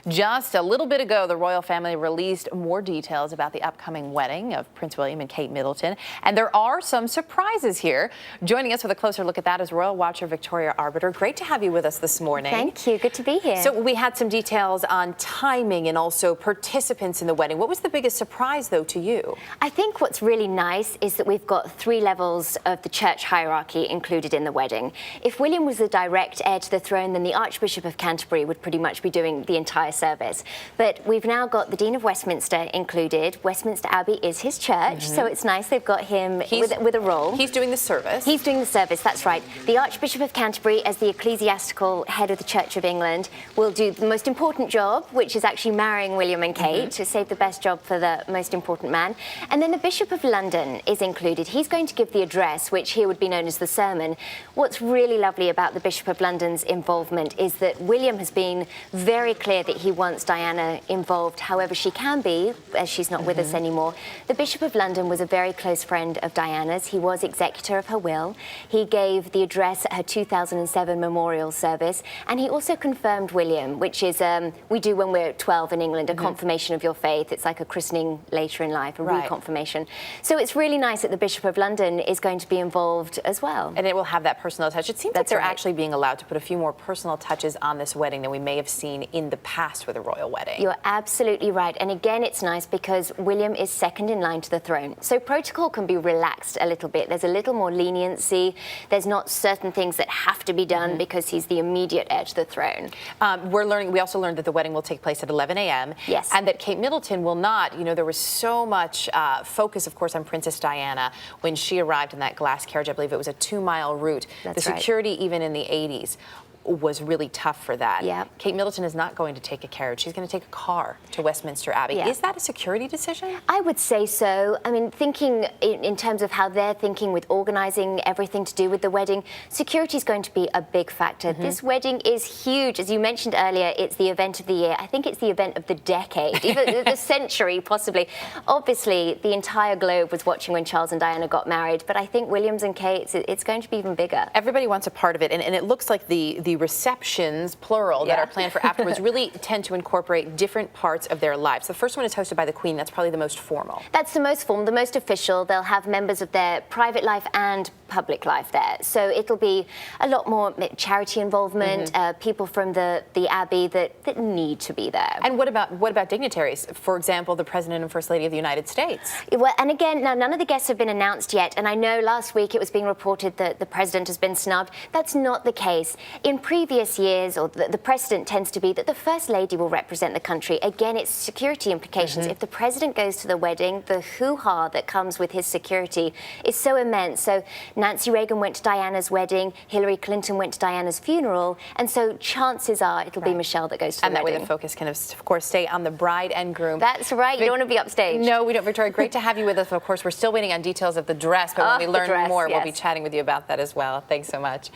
Just a little bit ago, the royal family released more details about the upcoming wedding of Prince William and Kate Middleton. And there are some surprises here. Joining us with a closer look at that is royal watcher Victoria Arbiter. Great to have you with us this morning. Thank you. Good to be here. So we had some details on timing and also participants in the wedding. What was the biggest surprise, though, to you? I think what's really nice is that we've got 3 levels of the church hierarchy included in the wedding. If William was the direct heir to the throne, then the Archbishop of Canterbury would pretty much be doing the entire service. But we've now got the Dean of Westminster included. Westminster Abbey is his church, so it's nice they've got him with a role. He's doing the service. He's doing the service, that's right. The Archbishop of Canterbury, as the ecclesiastical head of the Church of England, will do the most important job, which is actually marrying William and Kate, to save the best job for the most important man. And then the Bishop of London is included. He's going to give the address, which here would be known as the sermon. What's really lovely about the Bishop of London's involvement is that William has been very clear that he wants Diana involved however she can be, as she's not with us anymore. The Bishop of London was a very close friend of Diana's. He was executor of her will. He gave the address at her 2007 memorial service, and he also confirmed William, which is, we do when we're 12 in England, a confirmation of your faith. It's like a christening later in life, a reconfirmation. So it's really nice that the Bishop of London is going to be involved as well. And it will have that personal touch. It seems like they're actually being allowed to put a few more personal touches on this wedding than we may have seen in the past with a royal wedding. You're absolutely right. And again, it's nice because William is second in line to the throne. So protocol can be relaxed a little bit. There's a little more leniency. There's not certain things that have to be done because he's the immediate heir to the throne. We also learned that the wedding will take place at 11 a.m. Yes. And that Kate Middleton will not. You know, there was so much focus, of course, on Princess Diana when she arrived in that glass carriage. I believe it was a 2-mile route. That's the security, even in the 80s, was really tough for that. Yeah. Kate Middleton is not going to take a carriage. She's going to take a car to Westminster Abbey. Yeah. Is that a security decision? I would say so. I mean, thinking in terms of how they're thinking with organising everything to do with the wedding, security is going to be a big factor. This wedding is huge. As you mentioned earlier, it's the event of the year. I think it's the event of the decade, even the century, possibly. Obviously, the entire globe was watching when Charles and Diana got married, but I think Williams and Kate, it's going to be even bigger. Everybody wants a part of it, and it looks like the receptions, plural, that are planned for afterwards really tend to incorporate different parts of their lives. The first one is hosted by the Queen. That's probably the most formal. That's the most formal, the most official. They'll have members of their private life and public life there. So it'll be a lot more charity involvement, people from the Abbey that need to be there. And what about dignitaries? For example, the President and First Lady of the United States. Well, and again, now none of the guests have been announced yet, and I know last week it was being reported that the President has been snubbed. That's not the case. In previous years, or the precedent tends to be that the First Lady will represent the country. Again, it's security implications. If the President goes to the wedding, the hoo-ha that comes with his security is so immense. So Nancy Reagan went to Diana's wedding, Hillary Clinton went to Diana's funeral, and so chances are it'll be Michelle that goes to the wedding. And that way the focus can, of course, stay on the bride and groom. That's right. You don't want to be upstage. No, we don't, Victoria. Great to have you with us. Of course, we're still waiting on details of the dress, but when we learn more, we'll be chatting with you about that as well. Thanks so much.